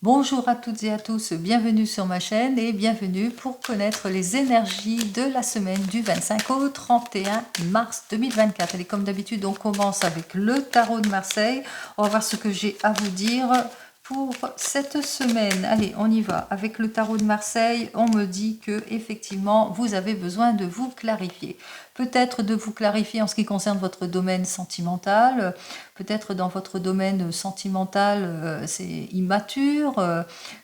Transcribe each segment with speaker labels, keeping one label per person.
Speaker 1: Bonjour à toutes et à tous, bienvenue sur ma chaîne et bienvenue pour connaître les énergies de la semaine du 25 au 31 mars 2024. Et comme d'habitude, on commence avec le tarot de Marseille. On va voir ce que j'ai à vous dire pour cette semaine. Allez, on y va. Avec le tarot de Marseille, on me dit que effectivement, vous avez besoin de vous clarifier. Peut-être de vous clarifier en ce qui concerne votre domaine sentimental. Peut-être dans votre domaine sentimental, c'est immature,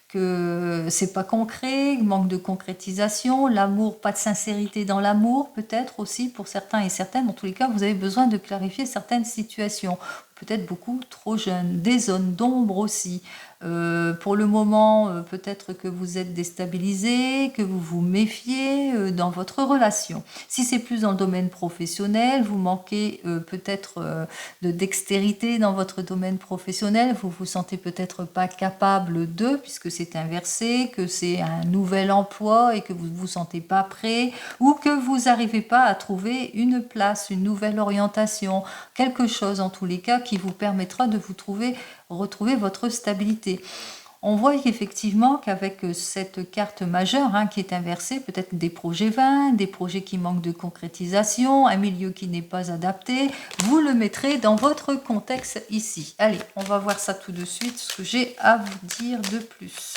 Speaker 1: que c'est pas concret, manque de concrétisation, l'amour, pas de sincérité dans l'amour, peut-être aussi pour certains et certaines. Dans tous les cas, vous avez besoin de clarifier certaines situations. Peut-être beaucoup trop jeune, des zones d'ombre aussi. Pour le moment, peut-être que vous êtes déstabilisé, que vous vous méfiez dans votre relation. Si c'est plus dans le domaine professionnel, vous manquez peut-être de dextérité dans votre domaine professionnel, vous vous sentez peut-être pas capable de, puisque c'est inversé, que c'est un nouvel emploi et que vous ne vous sentez pas prêt, ou que vous n'arrivez pas à trouver une place, une nouvelle orientation, quelque chose en tous les cas qui vous permettra de retrouver votre stabilité. On voit qu'effectivement qu'avec cette carte majeure qui est inversée, peut-être des projets vains, des projets qui manquent de concrétisation, un milieu qui n'est pas adapté, vous le mettrez dans votre contexte ici. Allez, on va voir ça tout de suite, ce que j'ai à vous dire de plus.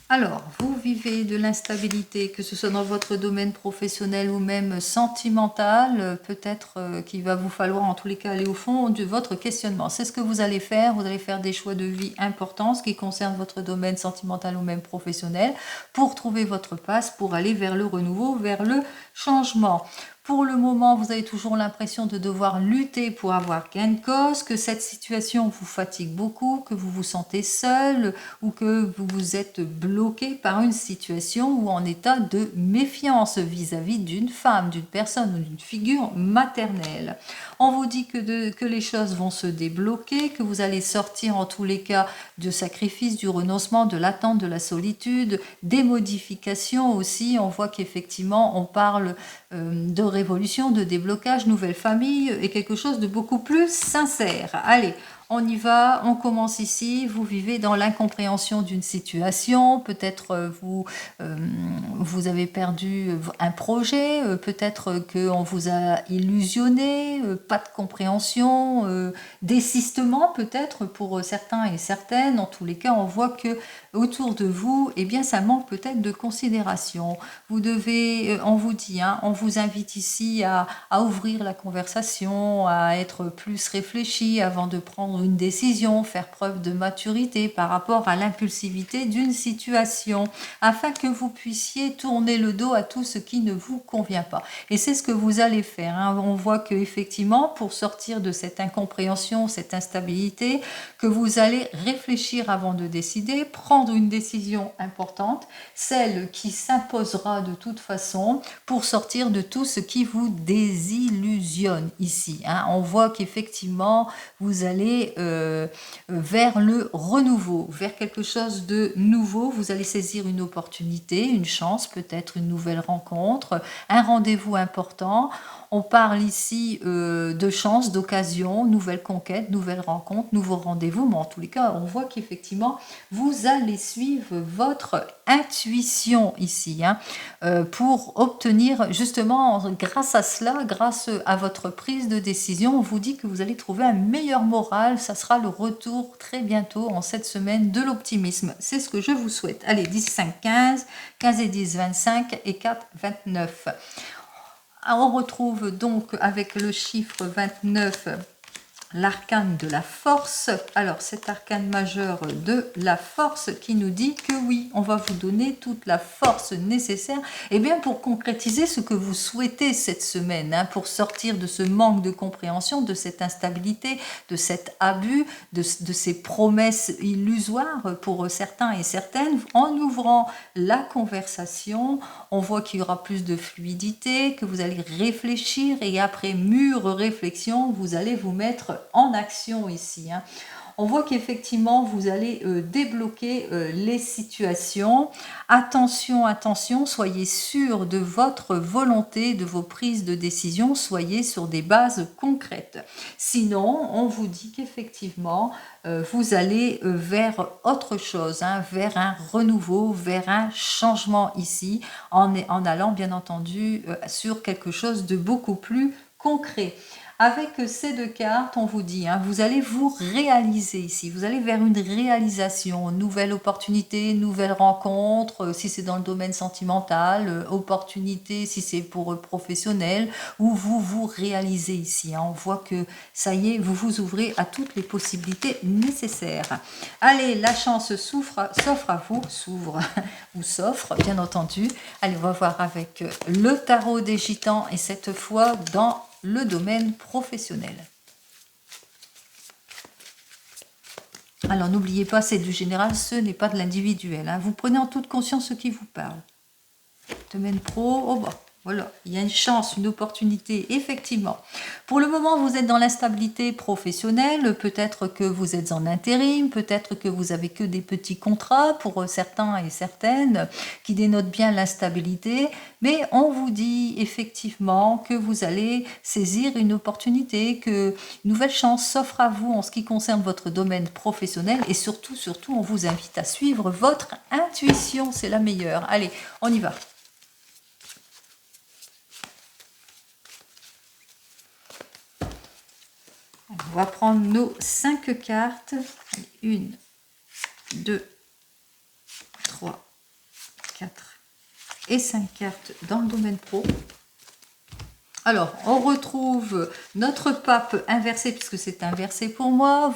Speaker 1: Alors, vous vivez de l'instabilité, que ce soit dans votre domaine professionnel ou même sentimental, peut-être qu'il va vous falloir en tous les cas aller au fond de votre questionnement. C'est ce que vous allez faire des choix de vie importants, ce qui concerne votre domaine sentimental ou même professionnel, pour trouver votre passe, pour aller vers le renouveau, vers le changement. Pour le moment, vous avez toujours l'impression de devoir lutter pour avoir gain de cause, que cette situation vous fatigue beaucoup, que vous vous sentez seul ou que vous vous êtes bloqué par une situation ou en état de méfiance vis-à-vis d'une femme, d'une personne ou d'une figure maternelle. On vous dit que les choses vont se débloquer, que vous allez sortir en tous les cas du sacrifice, du renoncement, de l'attente, de la solitude, des modifications aussi. On voit qu'effectivement, on parle de révolution, de déblocage, nouvelle famille et quelque chose de beaucoup plus sincère. Allez, on y va, on commence ici, vous vivez dans l'incompréhension d'une situation, peut-être vous avez perdu un projet, peut-être qu'on vous a illusionné, pas de compréhension, désistement peut-être pour certains et certaines. En tous les cas, on voit que autour de vous, eh bien, ça manque peut-être de considération. Vous devez, on vous dit, on vous invite ici à ouvrir la conversation, à être plus réfléchi avant de prendre une décision, faire preuve de maturité par rapport à l'impulsivité d'une situation, afin que vous puissiez tourner le dos à tout ce qui ne vous convient pas. Et c'est ce que vous allez faire. On voit que effectivement, pour sortir de cette incompréhension, cette instabilité, que vous allez réfléchir avant de décider, prendre une décision importante, celle qui s'imposera de toute façon pour sortir de tout ce qui vous désillusionne ici. On voit qu'effectivement, vous allez vers le renouveau, vers quelque chose de nouveau. Vous allez saisir une opportunité, une chance, peut-être une nouvelle rencontre, un rendez-vous important. On parle ici de chance, d'occasion, nouvelle conquête, nouvelle rencontre, nouveau rendez-vous. Mais en tous les cas, on voit qu'effectivement, vous allez suivre votre intuition ici pour obtenir justement, grâce à cela, grâce à votre prise de décision, on vous dit que vous allez trouver un meilleur moral. Ça sera le retour très bientôt en cette semaine de l'optimisme. C'est ce que je vous souhaite. Allez, 10, 5, 15, 15 et 10, 25 et 4, 29. On retrouve donc avec le chiffre 29 l'arcane de la force. Alors, cet arcane majeur de la force qui nous dit que oui, on va vous donner toute la force nécessaire bien, pour concrétiser ce que vous souhaitez cette semaine, pour sortir de ce manque de compréhension, de cette instabilité, de cet abus, de ces promesses illusoires pour certains et certaines. En ouvrant la conversation, on voit qu'il y aura plus de fluidité, que vous allez réfléchir et après mûre réflexion, vous allez vous mettre en action ici. On voit qu'effectivement, vous allez débloquer les situations. Attention, attention, soyez sûr de votre volonté, de vos prises de décision, soyez sur des bases concrètes. Sinon, on vous dit qu'effectivement, vous allez vers autre chose, hein, vers un renouveau, vers un changement ici, en allant bien entendu sur quelque chose de beaucoup plus concret. Avec ces deux cartes, on vous dit, hein, vous allez vous réaliser ici, vous allez vers une réalisation, nouvelle opportunité, nouvelle rencontre, si c'est dans le domaine sentimental, opportunité si c'est pour professionnel, où vous vous réalisez ici. Hein. On voit que ça y est, vous vous ouvrez à toutes les possibilités nécessaires. Allez, la chance s'offre à vous, s'ouvre ou s'offre, bien entendu. Allez, on va voir avec le tarot des gitans et cette fois dans le domaine professionnel. Alors n'oubliez pas, c'est du général, ce n'est pas de l'individuel. Hein. Vous prenez en toute conscience ce qui vous parle. Domaine pro, oh bah, voilà, il y a une chance, une opportunité, effectivement. Pour le moment, vous êtes dans l'instabilité professionnelle, peut-être que vous êtes en intérim, peut-être que vous avez que des petits contrats pour certains et certaines qui dénotent bien l'instabilité, mais on vous dit effectivement que vous allez saisir une opportunité, que une nouvelle chance s'offre à vous en ce qui concerne votre domaine professionnel et surtout, on vous invite à suivre votre intuition, c'est la meilleure. Allez, on y va. On va prendre nos 5 cartes. 1, 2, 3, 4 et 5 cartes dans le domaine pro. Alors, on retrouve notre pape inversé, puisque c'est inversé pour moi.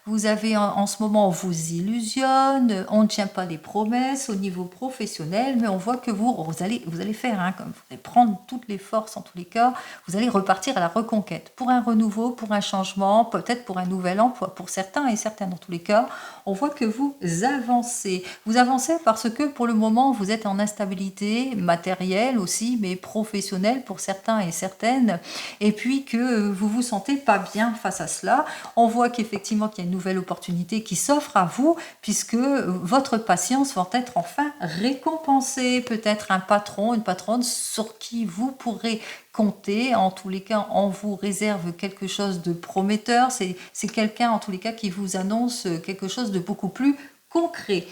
Speaker 1: Vous avez en ce moment, on vous illusionne, on ne tient pas les promesses au niveau professionnel, mais on voit que vous allez faire, hein, comme vous allez prendre toutes les forces en tous les cas, vous allez repartir à la reconquête, pour un renouveau, pour un changement, peut-être pour un nouvel emploi, pour certains et certaines dans tous les cas. On voit que vous avancez. Vous avancez parce que pour le moment, vous êtes en instabilité matérielle aussi, mais professionnelle pour certains et certaines, et puis que vous vous sentez pas bien face à cela. On voit qu'effectivement qu'il y a une nouvelle opportunité qui s'offre à vous, puisque votre patience va être enfin récompensée. Peut-être un patron, une patronne sur qui vous pourrez compter. En tous les cas, on vous réserve quelque chose de prometteur. C'est quelqu'un en tous les cas qui vous annonce quelque chose de beaucoup plus concret.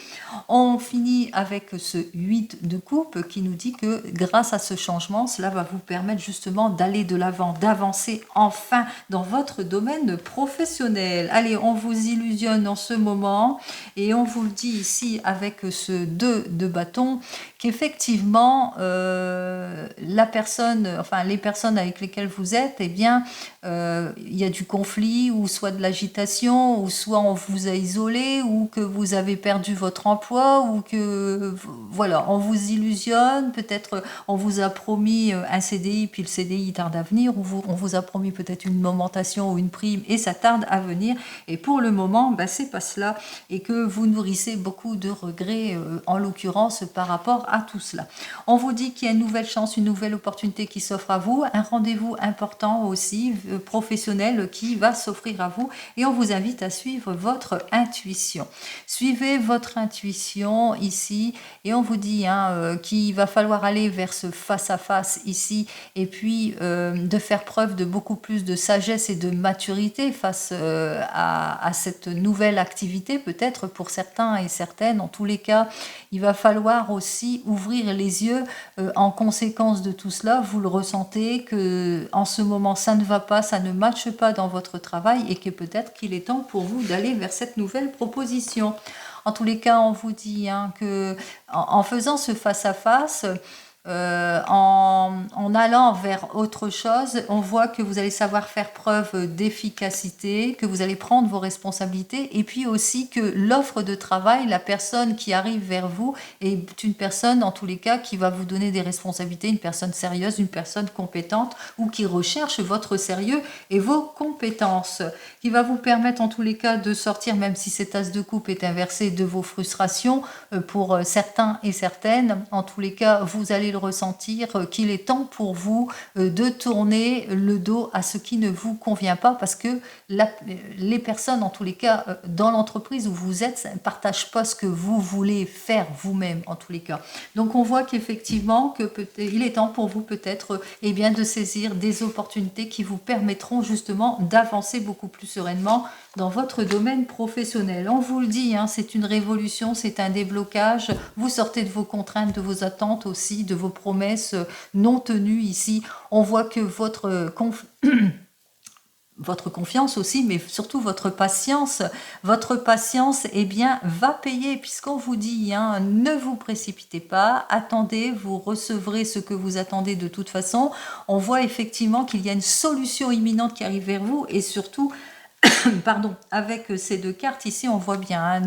Speaker 1: On finit avec ce 8 de coupe qui nous dit que grâce à ce changement, cela va vous permettre justement d'aller de l'avant, d'avancer enfin dans votre domaine professionnel. Allez, on vous illusionne en ce moment et on vous le dit ici avec ce 2 de bâton qu'effectivement la personne, enfin les personnes avec lesquelles vous êtes, eh bien il y a du conflit ou soit de l'agitation ou soit on vous a isolé ou que vous avez perdu votre emploi ou que voilà, on vous illusionne, peut-être on vous a promis un CDI puis le CDI tarde à venir ou on vous a promis peut-être une augmentation ou une prime et ça tarde à venir et pour le moment c'est pas cela et que vous nourrissez beaucoup de regrets en l'occurrence par rapport à tout cela. On vous dit qu'il y a une nouvelle chance, une nouvelle opportunité qui s'offre à vous, un rendez-vous important aussi professionnel qui va s'offrir à vous et on vous invite à suivre votre intuition. Suivez votre intuition ici et on vous dit qu'il va falloir aller vers ce face-à-face ici et puis de faire preuve de beaucoup plus de sagesse et de maturité face à cette nouvelle activité peut-être pour certains et certaines. En tous les cas, il va falloir aussi ouvrir les yeux en conséquence de tout cela. Vous le ressentez que en ce moment ça ne va pas, ça ne matche pas dans votre travail et que peut-être qu'il est temps pour vous d'aller vers cette nouvelle proposition. En tous les cas, on vous dit que en faisant ce face-à-face, en allant vers autre chose, on voit que vous allez savoir faire preuve d'efficacité, que vous allez prendre vos responsabilités et puis aussi que l'offre de travail, la personne qui arrive vers vous est une personne en tous les cas qui va vous donner des responsabilités, une personne sérieuse, une personne compétente ou qui recherche votre sérieux et vos compétences, qui va vous permettre en tous les cas de sortir, même si cet as de coupe est inversé, de vos frustrations pour certains et certaines. En tous les cas, vous allez le ressentir qu'il est temps temps pour vous de tourner le dos à ce qui ne vous convient pas, parce que les personnes, en tous les cas, dans l'entreprise où vous êtes, ne partagent pas ce que vous voulez faire vous-même, en tous les cas. Donc on voit qu'effectivement, il est temps pour vous peut-être eh bien, de saisir des opportunités qui vous permettront justement d'avancer beaucoup plus sereinement dans votre domaine professionnel. On vous le dit, hein, c'est une révolution, c'est un déblocage. Vous sortez de vos contraintes, de vos attentes aussi, de vos promesses non tenues ici. On voit que votre confiance aussi, mais surtout votre patience, eh bien, va payer, puisqu'on vous dit, hein, ne vous précipitez pas, attendez, vous recevrez ce que vous attendez de toute façon. On voit effectivement qu'il y a une solution imminente qui arrive vers vous, et surtout, pardon, avec ces deux cartes ici, on voit bien un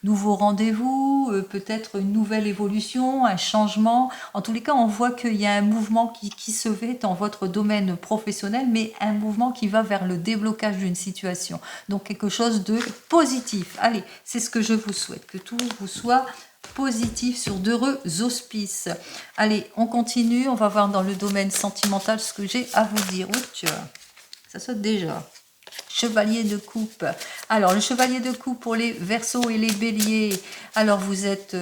Speaker 1: nouveau rendez-vous, peut-être une nouvelle évolution, un changement. En tous les cas, on voit qu'il y a un mouvement qui se fait dans votre domaine professionnel, mais un mouvement qui va vers le déblocage d'une situation. Donc quelque chose de positif. Allez, c'est ce que je vous souhaite, que tout vous soit positif sur d'heureux auspices. Allez, on continue, on va voir dans le domaine sentimental ce que j'ai à vous dire. Ouch, ça saute déjà. Chevalier de coupe. Alors, le chevalier de coupe pour les Verseaux et les Béliers. Alors, vous êtes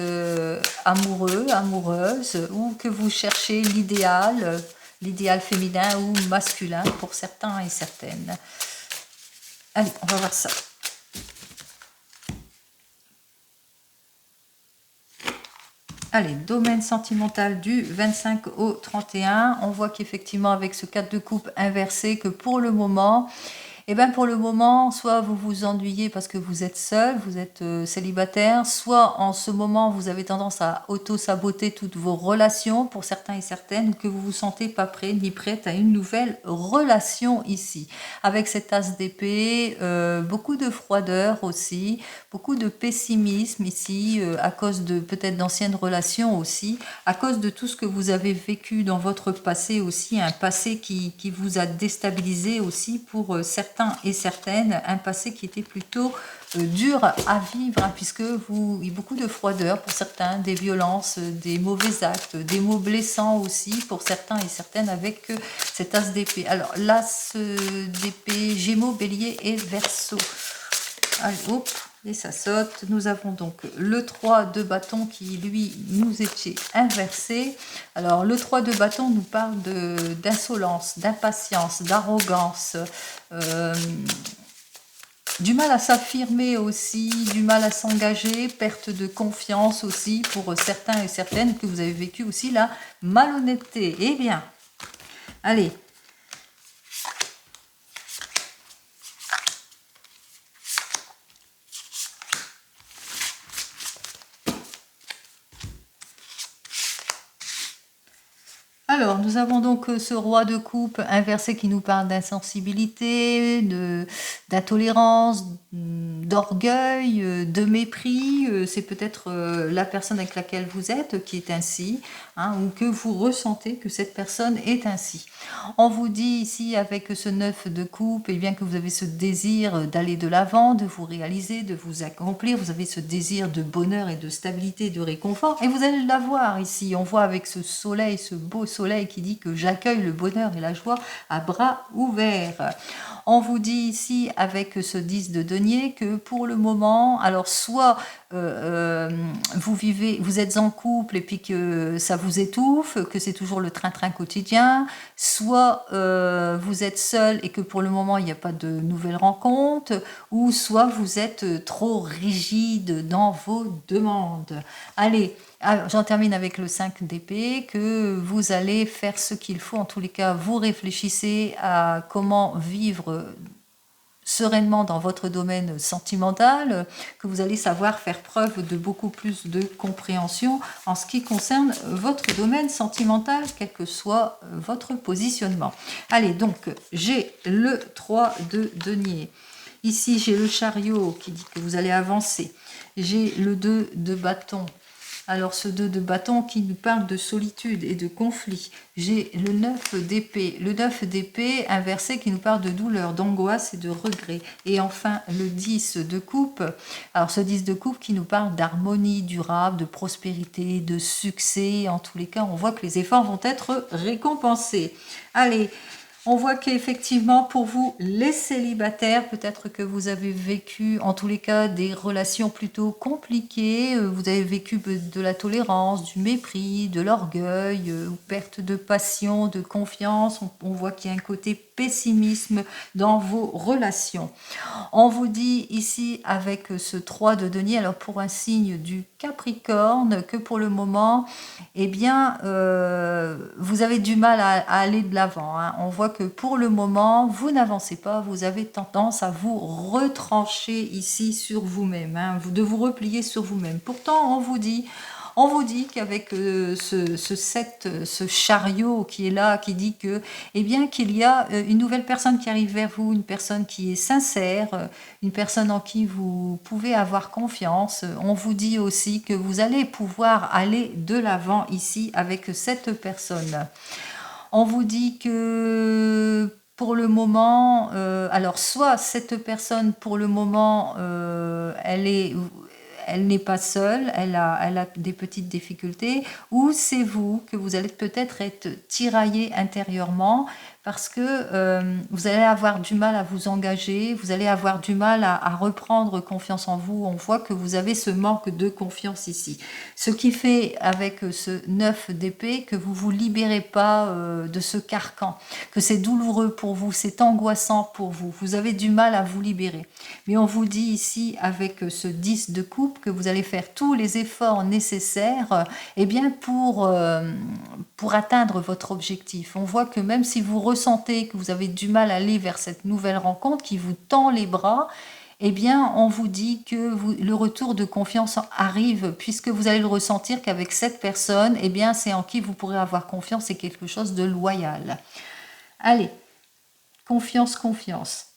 Speaker 1: amoureux, amoureuse, ou que vous cherchez l'idéal féminin ou masculin pour certains et certaines. Allez, on va voir ça. Allez, domaine sentimental du 25 au 31. On voit qu'effectivement, avec ce 4 de coupe inversé, que pour le moment, eh bien, pour le moment, soit vous vous ennuyez parce que vous êtes seul, vous êtes célibataire, soit en ce moment, vous avez tendance à auto-saboter toutes vos relations pour certains et certaines, ou que vous vous sentez pas prêt ni prête à une nouvelle relation ici. Avec cet as d'épée, beaucoup de froideur aussi, beaucoup de pessimisme ici, à cause de peut-être d'anciennes relations aussi, à cause de tout ce que vous avez vécu dans votre passé aussi, un passé qui vous a déstabilisé aussi pour certains et certaines, un passé qui était plutôt dur à vivre, hein, puisque il y a beaucoup de froideur pour certains, des violences, des mauvais actes, des mots blessants aussi pour certains et certaines avec cet as d'épée. Alors l'as d'épée, Gémeaux, Bélier et Verseau. Allez, hop, et ça saute. Nous avons donc le 3 de bâton qui, lui, nous était inversé. Alors, le 3 de bâton nous parle d'insolence, d'impatience, d'arrogance, du mal à s'affirmer aussi, du mal à s'engager, perte de confiance aussi pour certains et certaines, que vous avez vécu aussi la malhonnêteté. Eh bien, allez. Alors, nous avons donc ce roi de coupe inversé qui nous parle d'insensibilité, d'intolérance, d'orgueil, de mépris. C'est peut-être la personne avec laquelle vous êtes qui est ainsi, hein, ou que vous ressentez que cette personne est ainsi. On vous dit ici avec ce 9 de coupe, eh bien que vous avez ce désir d'aller de l'avant, de vous réaliser, de vous accomplir. Vous avez ce désir de bonheur et de stabilité, de réconfort, et vous allez l'avoir ici. On voit avec ce soleil, ce beau soleil qui dit que j'accueille le bonheur et la joie à bras ouverts. On vous dit ici avec ce 10 de denier que pour le moment, alors soit vous êtes en couple et puis que ça vous étouffe, que c'est toujours le train-train quotidien, soit vous êtes seul et que pour le moment il n'y a pas de nouvelles rencontres, ou soit vous êtes trop rigide dans vos demandes. Allez, j'en termine avec le 5 d'épée, que vous allez faire ce qu'il faut. En tous les cas, vous réfléchissez à comment vivre sereinement dans votre domaine sentimental, que vous allez savoir faire preuve de beaucoup plus de compréhension en ce qui concerne votre domaine sentimental, quel que soit votre positionnement. Allez, donc, j'ai le 3 de denier. Ici, j'ai le chariot qui dit que vous allez avancer. J'ai le 2 de bâton Alors, ce 2 de bâton qui nous parle de solitude et de conflit. J'ai le 9 d'épée. Le 9 d'épée inversé qui nous parle de douleur, d'angoisse et de regret. Et enfin, le 10 de coupe. Alors, ce 10 de coupe qui nous parle d'harmonie durable, de prospérité, de succès. En tous les cas, on voit que les efforts vont être récompensés. Allez, on voit qu'effectivement, pour vous, les célibataires, peut-être que vous avez vécu, en tous les cas, des relations plutôt compliquées. Vous avez vécu de la tolérance, du mépris, de l'orgueil, ou perte de passion, de confiance. On voit qu'il y a un côté pessimisme dans vos relations. On vous dit ici avec ce 3 de denier, alors pour un signe du Capricorne, que pour le moment, eh bien, vous avez du mal à aller de l'avant. Hein. On voit que pour le moment, vous n'avancez pas, vous avez tendance à vous retrancher ici sur vous-même, hein, de vous replier sur vous-même. Pourtant, on vous dit qu'avec ce chariot qui est là, qui dit que, eh bien, qu'il y a une nouvelle personne qui arrive vers vous, une personne qui est sincère, une personne en qui vous pouvez avoir confiance. On vous dit aussi que vous allez pouvoir aller de l'avant ici avec cette personne. On vous dit que pour le moment, alors soit cette personne pour le moment, elle n'est pas seule, elle a des petites difficultés, ou c'est vous que vous allez peut-être être tiraillé intérieurement parce que vous allez avoir du mal à vous engager, vous allez avoir du mal à reprendre confiance en vous. On voit que vous avez ce manque de confiance ici. Ce qui fait avec ce 9 d'épée que vous vous libérez pas de ce carcan, que c'est douloureux pour vous, c'est angoissant pour vous. Vous avez du mal à vous libérer. Mais on vous dit ici avec ce 10 de coupe que vous allez faire tous les efforts nécessaires eh bien pour atteindre votre objectif. On voit que même si vous ressentez que vous avez du mal à aller vers cette nouvelle rencontre qui vous tend les bras, eh bien, on vous dit que le retour de confiance arrive, puisque vous allez le ressentir qu'avec cette personne, eh bien, c'est en qui vous pourrez avoir confiance, c'est quelque chose de loyal. Allez, confiance, confiance.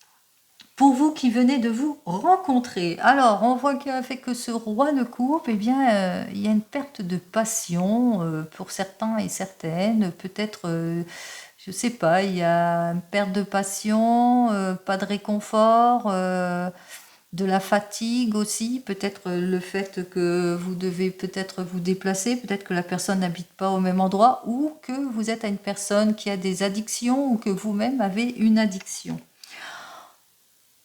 Speaker 1: Pour vous qui venez de vous rencontrer, alors on voit qu'avec ce roi de coupe, eh bien, il y a une perte de passion pour certains et certaines, peut-être, je sais pas, il y a une perte de passion, pas de réconfort, de la fatigue aussi, peut-être le fait que vous devez peut-être vous déplacer, peut-être que la personne n'habite pas au même endroit, ou que vous êtes à une personne qui a des addictions, ou que vous-même avez une addiction.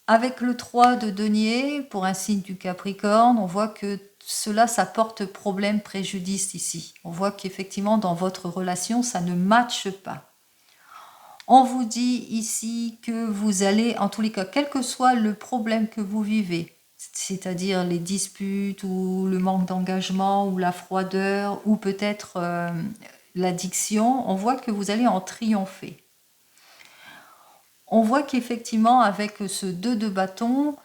Speaker 1: Avec le 3 de denier, pour un signe du Capricorne, on voit que cela, ça porte problème, préjudice ici. On voit qu'effectivement, dans votre relation, ça ne matche pas. On vous dit ici que vous allez, en tous les cas, quel que soit le problème que vous vivez, c'est-à-dire les disputes ou le manque d'engagement ou la froideur ou peut-être l'addiction, on voit que vous allez en triompher. On voit qu'effectivement, avec ce 2 de bâton,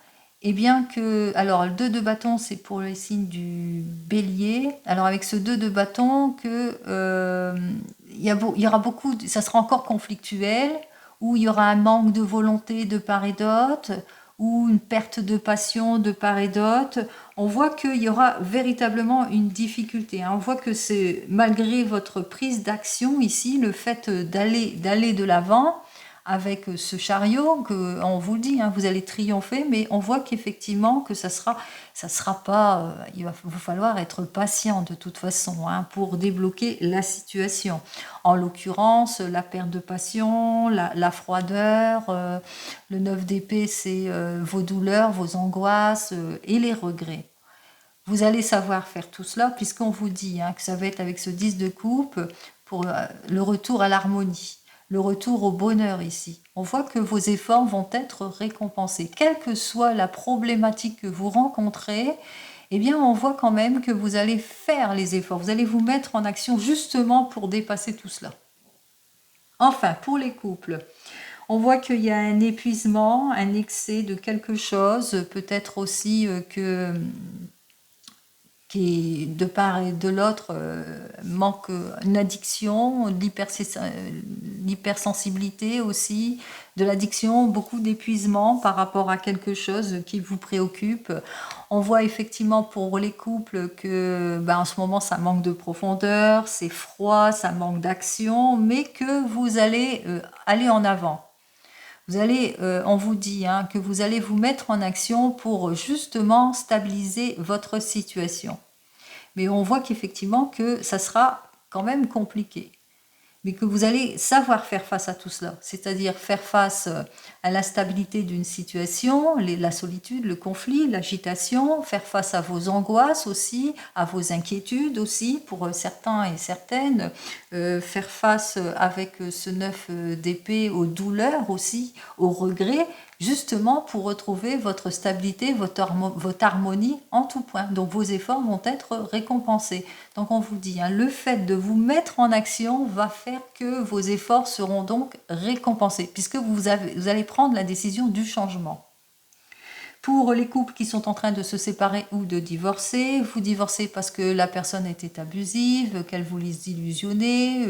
Speaker 1: eh bien que... Alors, le 2 de bâton, c'est pour les signes du bélier. Alors, avec ce 2 de bâton, il y aura beaucoup... Ça sera encore conflictuel, ou il y aura un manque de volonté de part et d'autre, ou une perte de passion de part et d'autre. On voit qu'il y aura véritablement une difficulté. Hein. On voit que c'est, malgré votre prise d'action ici, le fait d'aller de l'avant, avec ce chariot, que on vous le dit, hein, vous allez triompher, mais on voit qu'effectivement que ça sera pas, il va vous falloir être patient de toute façon hein, pour débloquer la situation. En l'occurrence, la perte de passion, la froideur, le 9 d'épée, c'est vos douleurs, vos angoisses et les regrets. Vous allez savoir faire tout cela, puisqu'on vous dit hein, que ça va être avec ce 10 de coupe pour le retour à l'harmonie. Le retour au bonheur ici. On voit que vos efforts vont être récompensés. Quelle que soit la problématique que vous rencontrez, eh bien, on voit quand même que vous allez faire les efforts. Vous allez vous mettre en action justement pour dépasser tout cela. Enfin, pour les couples, on voit qu'il y a un épuisement, un excès de quelque chose. Peut-être aussi que qui, de part et de l'autre, manque une addiction, l'hypersensibilité aussi, de l'addiction, beaucoup d'épuisement par rapport à quelque chose qui vous préoccupe. On voit effectivement pour les couples que en ce moment ça manque de profondeur, c'est froid, ça manque d'action, mais que vous allez aller en avant. Vous allez, on vous dit que vous allez vous mettre en action pour justement stabiliser votre situation. Mais on voit qu'effectivement que ça sera quand même compliqué. Mais que vous allez savoir faire face à tout cela, c'est-à-dire faire face à l'instabilité d'une situation, la solitude, le conflit, l'agitation, faire face à vos angoisses aussi, à vos inquiétudes aussi pour certains et certaines, faire face avec ce 9 d'épée aux douleurs aussi, aux regrets, justement pour retrouver votre stabilité, votre harmonie en tout point. Donc vos efforts vont être récompensés. Donc on vous dit, le fait de vous mettre en action va faire que vos efforts seront donc récompensés, puisque vous allez prendre la décision du changement. Pour les couples qui sont en train de se séparer ou de divorcer, vous divorcez parce que la personne était abusive, qu'elle vous laisse illusionner,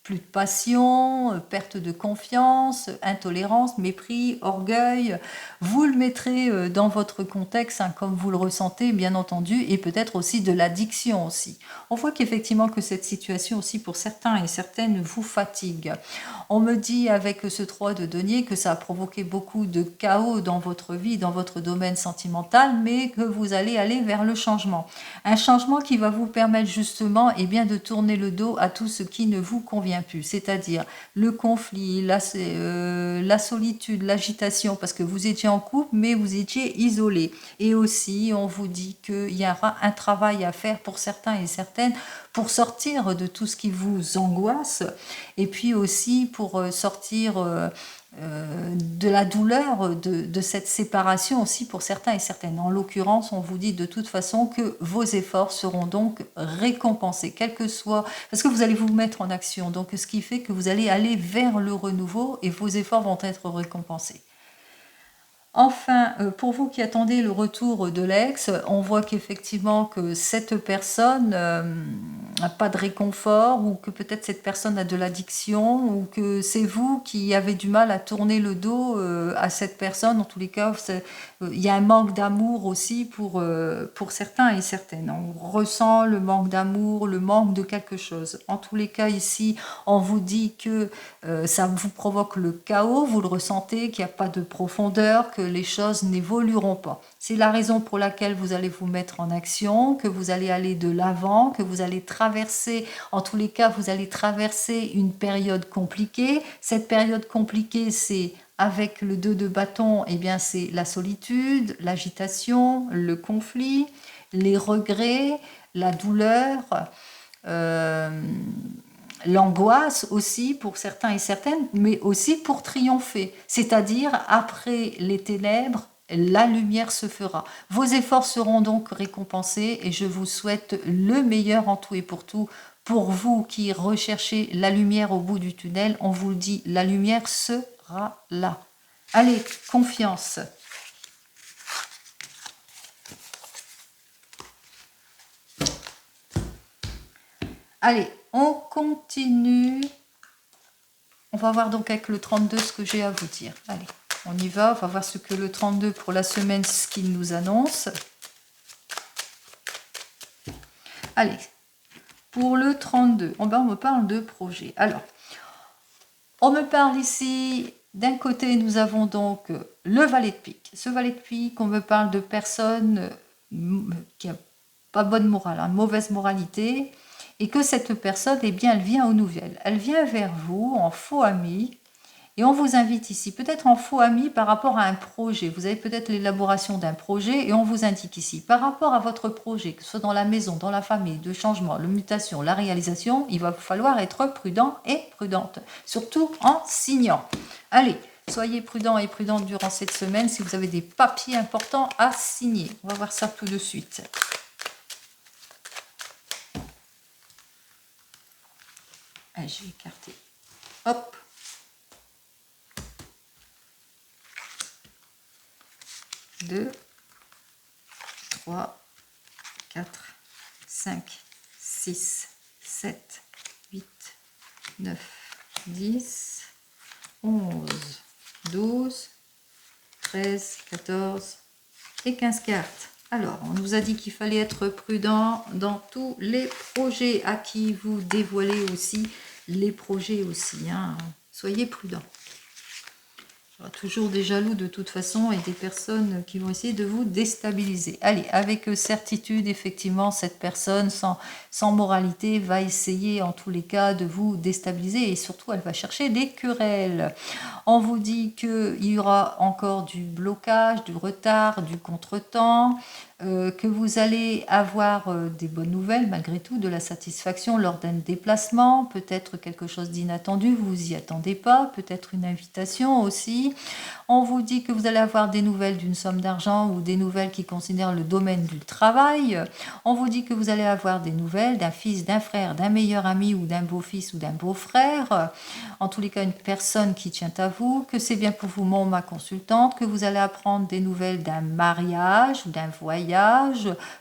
Speaker 1: plus de passion, perte de confiance, intolérance, mépris, orgueil. Vous le mettrez dans votre contexte comme vous le ressentez, bien entendu, et peut-être aussi de l'addiction aussi. On voit qu'effectivement que cette situation aussi pour certains et certaines vous fatigue. On me dit avec ce 3 de denier que ça a provoqué beaucoup de chaos dans votre vie, dans votre domaine sentimental, mais que vous allez aller vers le changement. Un changement qui va vous permettre justement de tourner le dos à tout ce qui ne vous convient plus, c'est-à-dire le conflit, la solitude, l'agitation, parce que vous étiez en couple, mais vous étiez isolé. Et aussi, on vous dit qu'il y aura un travail à faire pour certains et certaines pour sortir de tout ce qui vous angoisse, et puis aussi pour sortir de la douleur de cette séparation aussi pour certains et certaines. En l'occurrence, on vous dit de toute façon que vos efforts seront donc récompensés, quel que soit, parce que vous allez vous mettre en action, donc ce qui fait que vous allez aller vers le renouveau et vos efforts vont être récompensés. Enfin, pour vous qui attendez le retour de l'ex, on voit qu'effectivement que cette personne n'a pas de réconfort, ou que peut-être cette personne a de l'addiction, ou que c'est vous qui avez du mal à tourner le dos à cette personne. En tous les cas, il y a un manque d'amour aussi pour certains et certaines. On ressent le manque d'amour, le manque de quelque chose. En tous les cas, ici, on vous dit que ça vous provoque le chaos, vous le ressentez, qu'il n'y a pas de profondeur, que les choses n'évolueront pas. C'est la raison pour laquelle vous allez vous mettre en action, que vous allez aller de l'avant, que vous allez traverser, en tous les cas, vous allez traverser une période compliquée. Cette période compliquée, c'est avec le 2 de bâton, c'est la solitude, l'agitation, le conflit, les regrets, la douleur, l'angoisse aussi pour certains et certaines, mais aussi pour triompher. C'est-à-dire, après les ténèbres, la lumière se fera. Vos efforts seront donc récompensés et je vous souhaite le meilleur en tout et pour tout. Pour vous qui recherchez la lumière au bout du tunnel, on vous le dit, la lumière sera là. Allez, confiance. Allez, on continue. On va voir donc avec le 32 ce que j'ai à vous dire. Allez, on y va. On va voir ce que le 32 pour la semaine, ce qu'il nous annonce. Allez, pour le 32, on me parle de projet. Alors, on me parle ici, d'un côté, nous avons donc le valet de pique. Ce valet de pique, on me parle de personnes qui n'ont pas bonne morale, mauvaise moralité, et que cette personne, elle vient aux nouvelles. Elle vient vers vous en faux ami, et on vous invite ici, peut-être en faux ami par rapport à un projet. Vous avez peut-être l'élaboration d'un projet et on vous indique ici, par rapport à votre projet, que ce soit dans la maison, dans la famille, de changement, la mutation, la réalisation, il va falloir être prudent et prudente, surtout en signant. Allez, soyez prudents et prudentes durant cette semaine si vous avez des papiers importants à signer. On va voir ça tout de suite. Allez, je vais écarter. Hop. 2, 3, 4, 5, 6, 7, 8, 9, 10, 11, 12, 13, 14 et 15 cartes. Alors, on nous a dit qu'il fallait être prudent dans tous les projets à qui vous dévoilez aussi les projets aussi, hein. Soyez prudent. Il y aura toujours des jaloux de toute façon et des personnes qui vont essayer de vous déstabiliser. Allez, avec certitude, effectivement, cette personne sans moralité va essayer en tous les cas de vous déstabiliser et surtout elle va chercher des querelles. On vous dit qu'il y aura encore du blocage, du retard, du contretemps, que vous allez avoir des bonnes nouvelles malgré tout, de la satisfaction lors d'un déplacement, peut-être quelque chose d'inattendu, vous vous y attendez pas, peut-être une invitation aussi. On vous dit que vous allez avoir des nouvelles d'une somme d'argent ou des nouvelles qui considèrent le domaine du travail. On vous dit que vous allez avoir des nouvelles d'un fils, d'un frère, d'un meilleur ami ou d'un beau-fils ou d'un beau-frère. En tous les cas, une personne qui tient à vous, que c'est bien pour vous, ma consultante, que vous allez apprendre des nouvelles d'un mariage ou d'un voyage,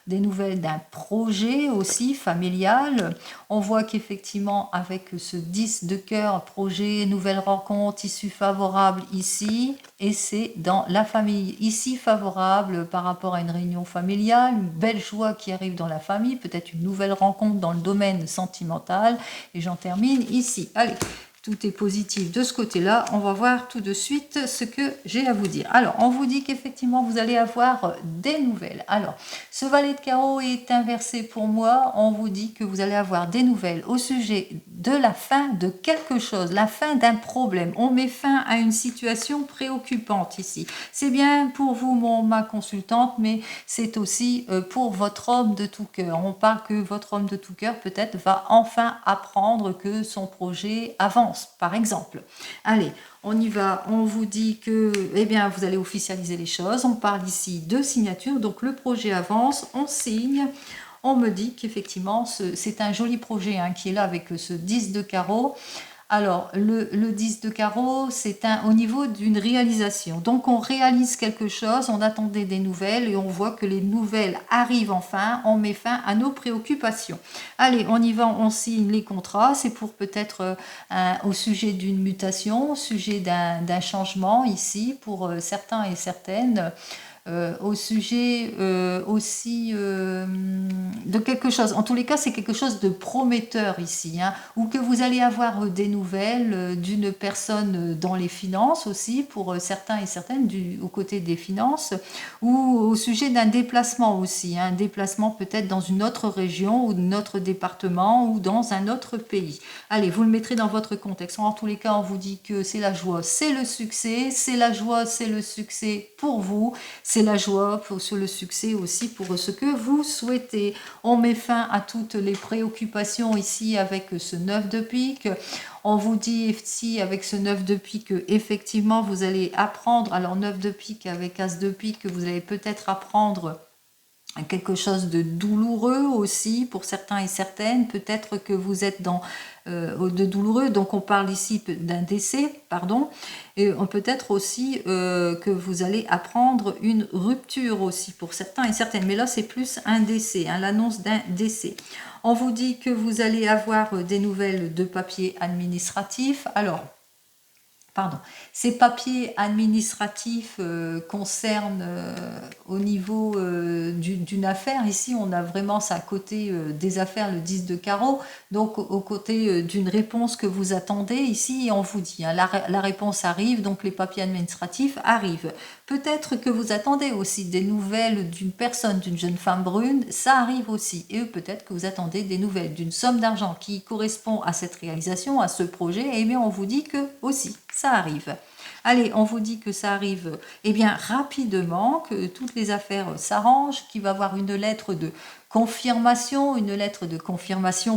Speaker 1: des nouvelles d'un projet aussi familial. On voit qu'effectivement, avec ce 10 de cœur, projet, nouvelle rencontre, issue favorable ici, et c'est dans la famille, ici favorable par rapport à une réunion familiale, une belle joie qui arrive dans la famille, peut-être une nouvelle rencontre dans le domaine sentimental, et j'en termine ici. Allez, tout est positif de ce côté-là. On va voir tout de suite ce que j'ai à vous dire. Alors, on vous dit qu'effectivement, vous allez avoir des nouvelles. Alors, ce valet de carreau est inversé pour moi. On vous dit que vous allez avoir des nouvelles au sujet de la fin de quelque chose, la fin d'un problème. On met fin à une situation préoccupante ici. C'est bien pour vous, ma consultante, mais c'est aussi pour votre homme de tout cœur. On parle que votre homme de tout cœur peut-être va enfin apprendre que son projet avance, par exemple. Allez, on y va. On vous dit que, eh bien, vous allez officialiser les choses. On parle ici de signature, donc le projet avance, on signe. On me dit qu'effectivement, c'est un joli projet hein, qui est là avec ce 10 de carreau. Alors, le 10 de carreau, c'est au niveau d'une réalisation. Donc, on réalise quelque chose, on attendait des nouvelles et on voit que les nouvelles arrivent enfin, on met fin à nos préoccupations. Allez, on y va, on signe les contrats. C'est pour peut-être au sujet d'une mutation, au sujet d'un changement ici, pour certains et certaines. Au sujet aussi de quelque chose. En tous les cas, c'est quelque chose de prometteur ici, hein, ou que vous allez avoir des nouvelles d'une personne dans les finances aussi, pour certains et certaines, aux côtés des finances, ou au sujet d'un déplacement aussi, hein, un déplacement peut-être dans une autre région ou notre département ou dans un autre pays. Allez, vous le mettrez dans votre contexte. En tous les cas, on vous dit que c'est la joie, c'est le succès, c'est la joie, c'est le succès pour vous, c'est la joie sur le succès aussi pour ce que vous souhaitez. On met fin à toutes les préoccupations ici avec ce 9 de pique. On vous dit ici avec ce 9 de pique effectivement vous allez apprendre, alors 9 de pique avec As de pique, vous allez peut-être apprendre quelque chose de douloureux aussi pour certains et certaines, peut-être que vous êtes dans de douloureux, donc on parle ici d'un décès, pardon, et peut-être aussi que vous allez apprendre une rupture aussi pour certains et certaines, mais là c'est plus un décès, hein, l'annonce d'un décès. On vous dit que vous allez avoir des nouvelles de papier administratif, alors ces papiers administratifs concernent au niveau d'une affaire. Ici, on a vraiment ça à côté des affaires, le 10 de carreau. Donc, au côté d'une réponse que vous attendez, ici, on vous dit, hein, la réponse arrive, donc les papiers administratifs arrivent. Peut-être que vous attendez aussi des nouvelles d'une personne, d'une jeune femme brune, ça arrive aussi. Et peut-être que vous attendez des nouvelles d'une somme d'argent qui correspond à cette réalisation, à ce projet. Et bien, on vous dit que aussi, ça arrive. Allez, on vous dit que ça arrive bien rapidement, que toutes les affaires s'arrangent, qu'il va y avoir une lettre de confirmation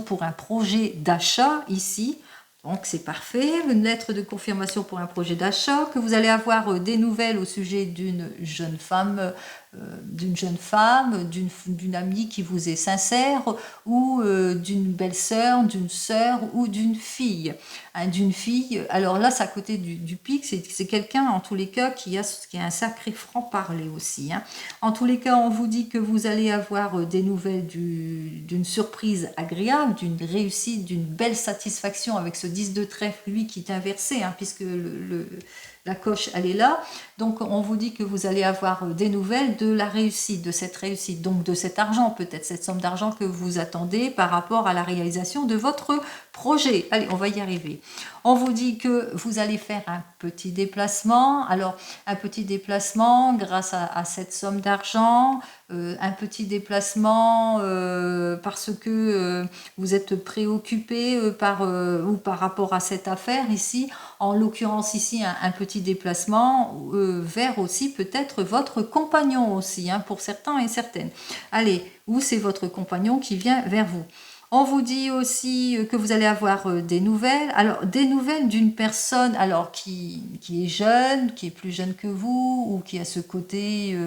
Speaker 1: pour un projet d'achat ici. Donc c'est parfait, une lettre de confirmation pour un projet d'achat, que vous allez avoir des nouvelles au sujet d'une jeune femme, d'une amie qui vous est sincère, ou d'une belle-sœur, d'une sœur ou d'une fille. Hein, d'une fille, alors là c'est à côté du pic, c'est quelqu'un en tous les cas qui a un sacré franc-parler aussi. Hein. En tous les cas, on vous dit que vous allez avoir des nouvelles d'une surprise agréable, d'une réussite, d'une belle satisfaction avec ce 10 de trèfle, lui qui est inversé, hein, puisque la coche elle est là. Donc on vous dit que vous allez avoir des nouvelles de la réussite, de cette réussite, donc de cet argent, peut-être cette somme d'argent que vous attendez par rapport à la réalisation de votre projet. Allez, on va y arriver. On vous dit que vous allez faire un petit déplacement. Alors, un petit déplacement grâce à cette somme d'argent, un petit déplacement parce que vous êtes préoccupé ou par rapport à cette affaire ici. En l'occurrence ici, un petit déplacement vers aussi peut-être votre compagnon aussi, hein, pour certains et certaines. Allez, ou c'est votre compagnon qui vient vers vous. On vous dit aussi que vous allez avoir des nouvelles. Alors, des nouvelles d'une personne alors qui est jeune, qui est plus jeune que vous, ou qui a ce côté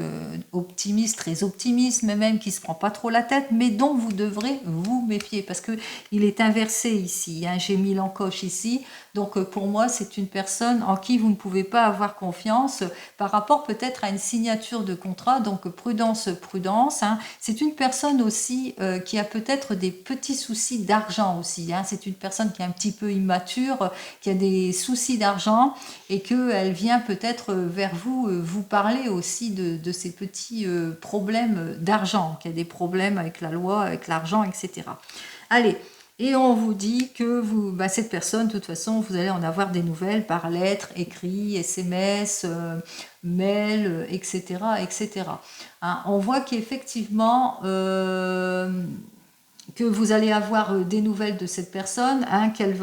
Speaker 1: optimiste, très optimiste, mais même qui ne se prend pas trop la tête, mais dont vous devrez vous méfier, parce qu'il est inversé ici. Hein, j'ai mis l'encoche ici. Donc, pour moi, c'est une personne en qui vous ne pouvez pas avoir confiance par rapport peut-être à une signature de contrat. Donc, prudence, prudence. Hein. C'est une personne aussi qui a peut-être des petits soucis d'argent aussi. Hein. C'est une personne qui est un petit peu immature, qui a des soucis d'argent et qu'elle vient peut-être vers vous vous parler aussi de ces petits problèmes d'argent, qui a des problèmes avec la loi, avec l'argent, etc. Allez, et on vous dit que cette personne, de toute façon, vous allez en avoir des nouvelles par lettre, écrit, SMS, mail, etc. etc. Hein, on voit qu'effectivement, que vous allez avoir des nouvelles de cette personne, hein, qu'elle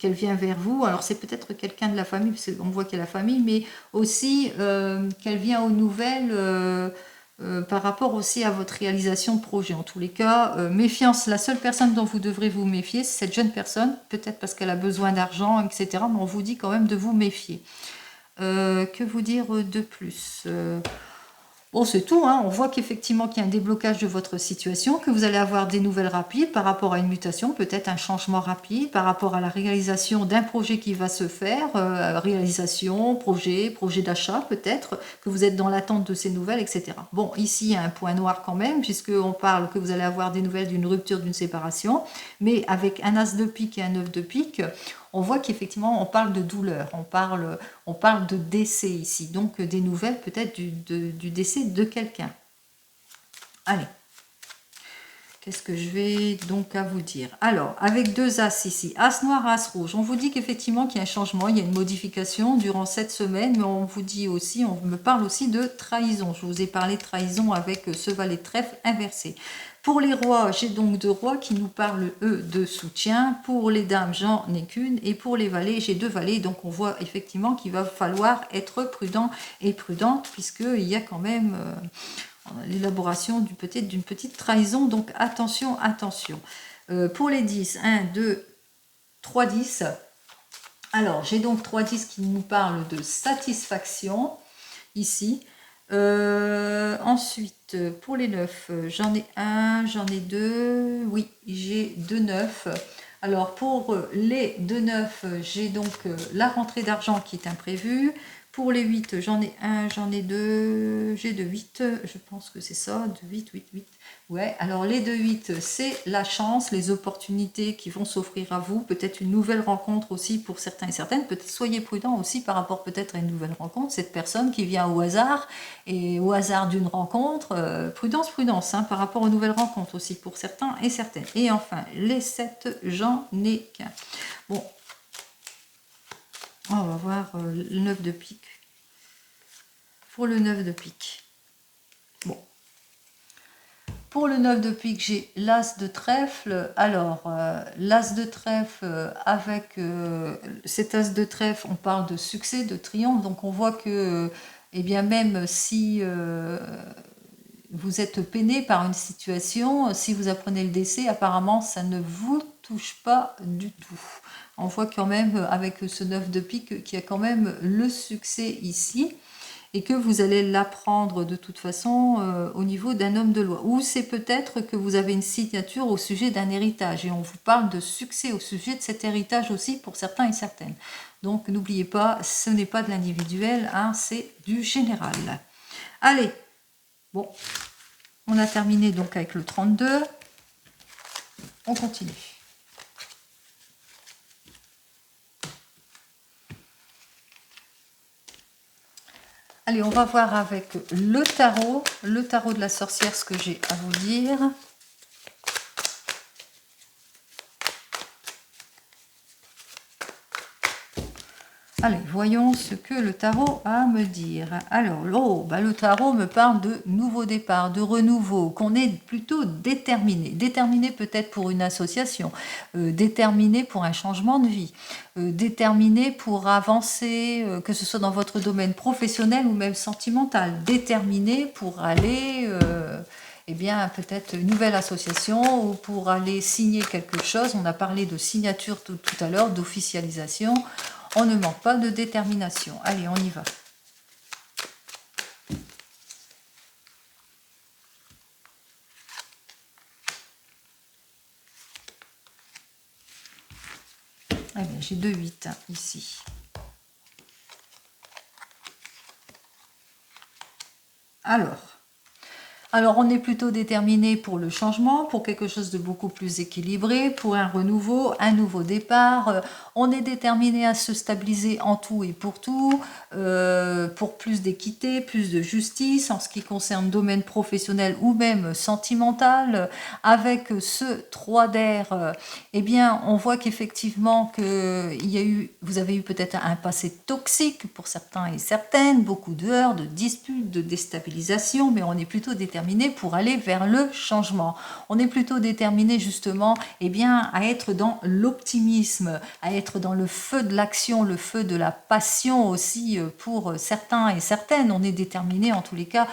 Speaker 1: vient vers vous. Alors c'est peut-être quelqu'un de la famille, parce qu'on voit qu'il y a la famille, mais aussi qu'elle vient aux nouvelles par rapport aussi à votre réalisation de projet. En tous les cas, méfiance, la seule personne dont vous devrez vous méfier, c'est cette jeune personne, peut-être parce qu'elle a besoin d'argent, etc. Mais on vous dit quand même de vous méfier. Que vous dire de plus Bon, c'est tout, hein. On voit qu'effectivement qu'il y a un déblocage de votre situation, que vous allez avoir des nouvelles rapides par rapport à une mutation, peut-être un changement rapide par rapport à la réalisation d'un projet qui va se faire, réalisation, projet d'achat peut-être, que vous êtes dans l'attente de ces nouvelles, etc. Bon, ici, il y a un point noir quand même, puisqu'on parle que vous allez avoir des nouvelles d'une rupture, d'une séparation, mais avec un as de pique et un 9 de pique, on voit qu'effectivement, on parle de douleur, on parle de décès ici, donc des nouvelles peut-être du décès de quelqu'un. Allez, qu'est-ce que je vais donc à vous dire? Alors, avec deux as ici, as noir, as rouge, on vous dit qu'effectivement qu'il y a un changement, il y a une modification durant cette semaine, mais on vous dit aussi, on me parle aussi de trahison. Je vous ai parlé de trahison avec ce valet de trèfle inversé. Pour les rois, j'ai donc deux rois qui nous parlent, eux, de soutien. Pour les dames, j'en ai qu'une. Et pour les valets, j'ai deux valets. Donc, on voit effectivement qu'il va falloir être prudent et prudente, puisqu'il y a quand même l'élaboration peut-être d'une petite trahison. Donc, attention, attention. Pour les 10, 1, 2, 3 10. Alors, j'ai donc 3 10 qui nous parlent de satisfaction, ici. Ensuite, pour les 9, j'en ai un, j'en ai deux. Oui, j'ai 2 9. Alors, pour les 2 9, j'ai donc la rentrée d'argent qui est imprévue. Pour les 8, j'en ai un, j'en ai deux. J'ai 2 8. Je pense que c'est ça. 2 8, 8, 8. Ouais, alors les 2 8, c'est la chance, les opportunités qui vont s'offrir à vous. Peut-être une nouvelle rencontre aussi pour certains et certaines. Peut-être soyez prudent aussi par rapport peut-être à une nouvelle rencontre. Cette personne qui vient au hasard et au hasard d'une rencontre, prudence, prudence, hein, par rapport aux nouvelles rencontres aussi pour certains et certaines. Et enfin, les 7, j'en ai qu'un. Bon, on va voir le 9 de pique. Pour le 9 de pique. Bon. Pour le 9 de pique, j'ai l'as de trèfle. Alors, l'as de trèfle, avec cet as de trèfle, on parle de succès, de triomphe. Donc, on voit que, eh bien, même si vous êtes peiné par une situation, si vous apprenez le décès, apparemment, ça ne vous touche pas du tout. On voit quand même, avec ce 9 de pique, qu'il y a quand même le succès ici, et que vous allez l'apprendre de toute façon au niveau d'un homme de loi. Ou c'est peut-être que vous avez une signature au sujet d'un héritage, et on vous parle de succès au sujet de cet héritage aussi pour certains et certaines. Donc n'oubliez pas, ce n'est pas de l'individuel, hein, c'est du général. Allez, bon, on a terminé donc avec le 32, on continue. Allez, on va voir avec le tarot de la sorcière, ce que j'ai à vous dire. Allez, voyons ce que le tarot a à me dire. Alors, le tarot me parle de nouveau départ, de renouveau, qu'on est plutôt déterminé. Déterminé peut-être pour une association, déterminé pour un changement de vie, déterminé pour avancer, que ce soit dans votre domaine professionnel ou même sentimental, déterminé pour aller... eh bien, peut-être une nouvelle association ou pour aller signer quelque chose. On a parlé de signature tout à l'heure, d'officialisation. On ne manque pas de détermination. Allez, on y va. Eh bien, j'ai 2 8 ici. Alors, on est plutôt déterminé pour le changement, pour quelque chose de beaucoup plus équilibré, pour un renouveau, un nouveau départ. On est déterminé à se stabiliser en tout et pour tout, pour plus d'équité, plus de justice en ce qui concerne domaine professionnel ou même sentimental. Avec ce 3 d'air, eh bien, on voit qu'effectivement vous avez eu peut-être un passé toxique pour certains et certaines, beaucoup d'heures, de disputes, de déstabilisation, mais on est plutôt déterminé pour aller vers le changement. On est plutôt déterminé justement à être dans l'optimisme, à être dans le feu de l'action, le feu de la passion aussi pour certains et certaines. On est déterminé en tous les cas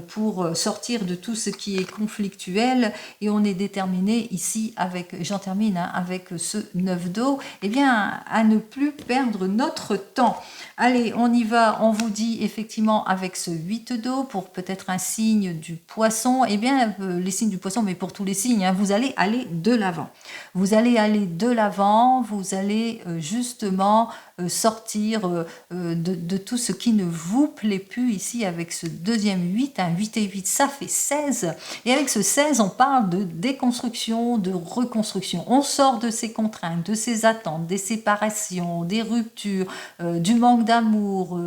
Speaker 1: pour sortir de tout ce qui est conflictuel et on est déterminé ici j'en termine avec ce 9 d'eau, à ne plus perdre notre temps. Allez, on y va, on vous dit effectivement avec ce 8 d'eau pour peut-être un signe du poisson, les signes du poisson, mais pour tous les signes, vous allez aller de l'avant. Vous allez aller de l'avant, vous allez justement sortir de tout ce qui ne vous plaît plus ici avec ce deuxième 8, 8 et 8, ça fait 16. Et avec ce 16, on parle de déconstruction, de reconstruction. On sort de ces contraintes, de ces attentes, des séparations, des ruptures, du manque d'amour,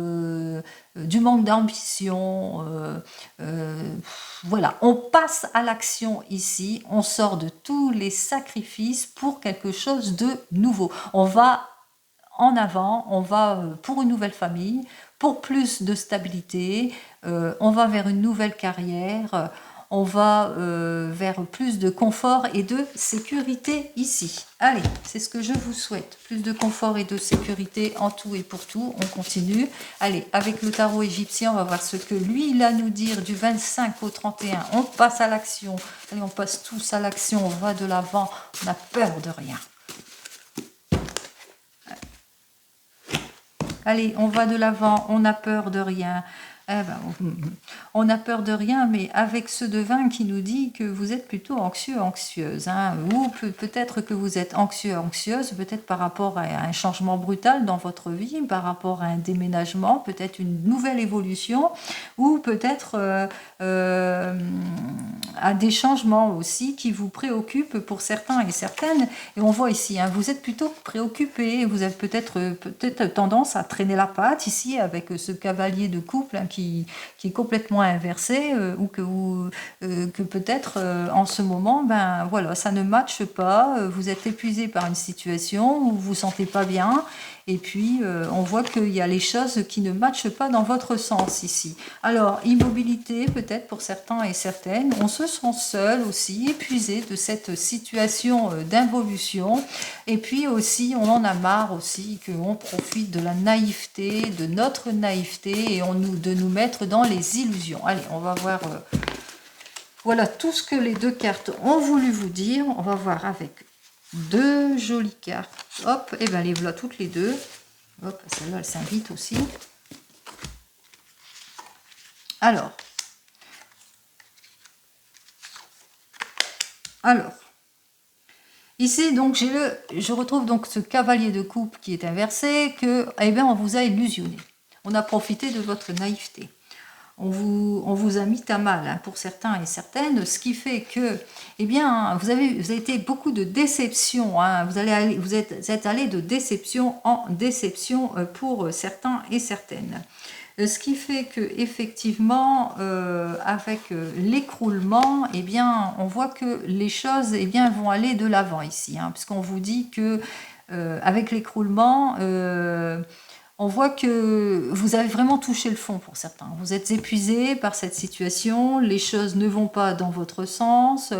Speaker 1: du manque d'ambition. Voilà, on passe à l'action ici, on sort de tous les sacrifices pour quelque chose de nouveau. On va en avant, on va pour une nouvelle famille, pour plus de stabilité, on va vers une nouvelle carrière, on va vers plus de confort et de sécurité ici. Allez, c'est ce que je vous souhaite. Plus de confort et de sécurité en tout et pour tout. On continue. Allez, avec le tarot égyptien, on va voir ce que lui, il a à nous dire du 25 au 31. On passe à l'action. Allez, on passe tous à l'action. On va de l'avant. On n'a peur de rien. Allez, on va de l'avant, on n'a peur de rien. On n'a peur de rien, mais avec ce devin qui nous dit que vous êtes plutôt anxieux, anxieuse, ou peut-être que vous êtes anxieux, anxieuse, peut-être par rapport à un changement brutal dans votre vie, par rapport à un déménagement, peut-être une nouvelle évolution, ou peut-être à des changements aussi qui vous préoccupent pour certains et certaines. Et on voit ici, vous êtes plutôt préoccupé, vous avez peut-être tendance à traîner la patte ici avec ce cavalier de couple qui est complètement inversé ou que peut-être en ce moment, voilà, ça ne matche pas, vous êtes épuisé par une situation où vous vous sentez pas bien et puis on voit qu'il y a les choses qui ne matchent pas dans votre sens ici. Alors, immobilité peut-être pour certains et certaines, on se sent seul aussi, épuisé de cette situation d'involution et puis aussi on en a marre aussi qu'on profite de la naïveté, de notre naïveté et de nous mettre dans les illusions. Allez, on va voir voilà tout ce que les deux cartes ont voulu vous dire. On va voir avec deux jolies cartes. Hop, et les voilà toutes les deux. Hop, celle-là, elle s'invite aussi. Alors, ici, donc, je retrouve donc ce cavalier de coupe qui est inversé, que, on vous a illusionné. On a profité de votre naïveté. On vous a mis à mal pour certains et certaines, ce qui fait que, vous avez été beaucoup de déception. Vous êtes allé de déception en déception pour certains et certaines. Ce qui fait que effectivement, avec l'écroulement, eh bien, on voit que les choses, eh bien, vont aller de l'avant ici, hein, puisqu'on vous dit que avec l'écroulement, on voit que vous avez vraiment touché le fond pour certains. Vous êtes épuisé par cette situation, les choses ne vont pas dans votre sens,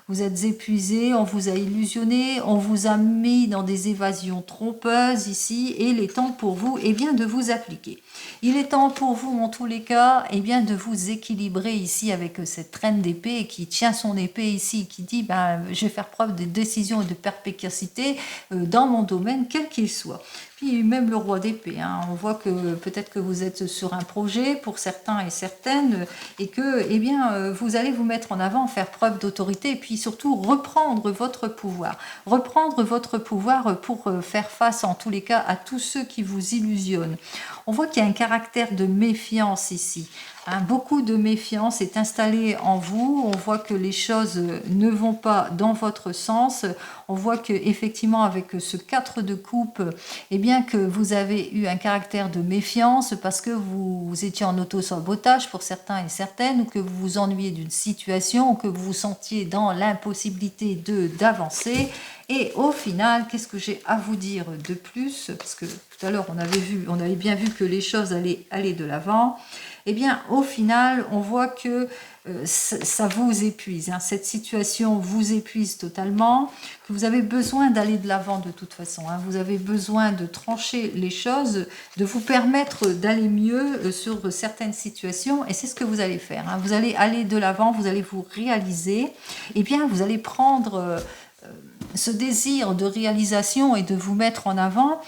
Speaker 1: vous êtes épuisé, on vous a illusionné, on vous a mis dans des évasions trompeuses ici, et il est temps pour vous, eh bien, de vous appliquer. Il est temps pour vous, en tous les cas, eh bien, de vous équilibrer ici avec cette reine d'épée qui tient son épée ici, qui dit ben, je vais faire preuve de décision et de perspicacité dans mon domaine, quel qu'il soit. Puis même le roi d'épée, hein, on voit que peut-être que vous êtes sur un projet pour certains et certaines, et que eh bien, vous allez vous mettre en avant, faire preuve d'autorité, et puis surtout reprendre votre pouvoir. Reprendre votre pouvoir pour faire face, en tous les cas, à tous ceux qui vous illusionnent. On voit qu'il y a un caractère de méfiance ici. Hein, beaucoup de méfiance est installée en vous. On voit que les choses ne vont pas dans votre sens. On voit que effectivement avec ce 4 de coupe, eh bien que vous avez eu un caractère de méfiance parce que vous étiez en auto-sabotage pour certains et certaines, ou que vous vous ennuyez d'une situation, ou que vous vous sentiez dans l'impossibilité d'avancer. Et au final, qu'est-ce que j'ai à vous dire de plus? Parce que tout à l'heure, on avait bien vu que les choses allaient aller de l'avant. Eh bien, au final, on voit que ça vous épuise. Hein. Cette situation vous épuise totalement, que vous avez besoin d'aller de l'avant de toute façon. Hein. Vous avez besoin de trancher les choses, de vous permettre d'aller mieux sur certaines situations, et c'est ce que vous allez faire. Hein. Vous allez aller de l'avant, vous allez vous réaliser. Eh bien, vous allez prendre... ce désir de réalisation et de vous mettre en avant,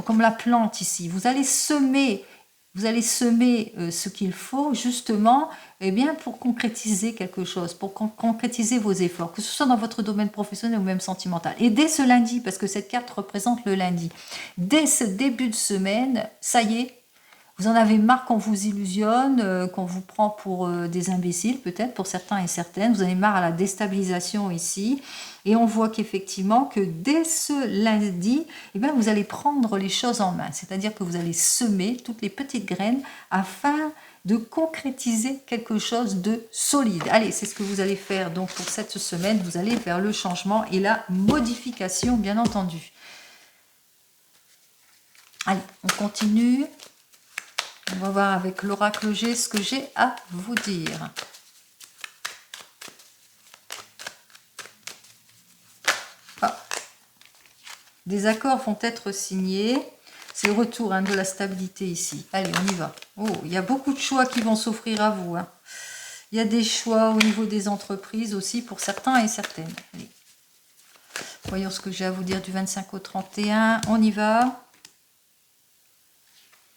Speaker 1: comme la plante ici. Vous allez semer ce qu'il faut justement, eh bien, pour concrétiser quelque chose, pour concrétiser vos efforts, que ce soit dans votre domaine professionnel ou même sentimental. Et dès ce lundi, parce que cette carte représente le lundi, dès ce début de semaine, ça y est, vous en avez marre qu'on vous illusionne, qu'on vous prend pour des imbéciles, peut-être pour certains et certaines. Vous en avez marre à la déstabilisation ici. Et on voit qu'effectivement, que dès ce lundi, eh bien, vous allez prendre les choses en main. C'est-à-dire que vous allez semer toutes les petites graines afin de concrétiser quelque chose de solide. Allez, c'est ce que vous allez faire donc pour cette semaine. Vous allez vers le changement et la modification, bien entendu. Allez, on continue. On va voir avec l'oracle G ce que j'ai à vous dire. Ah. Des accords vont être signés. C'est le retour de la stabilité ici. Allez, on y va. Oh, il y a beaucoup de choix qui vont s'offrir à vous. Hein. Il y a des choix au niveau des entreprises aussi pour certains et certaines. Allez. Voyons ce que j'ai à vous dire du 25 au 31. On y va.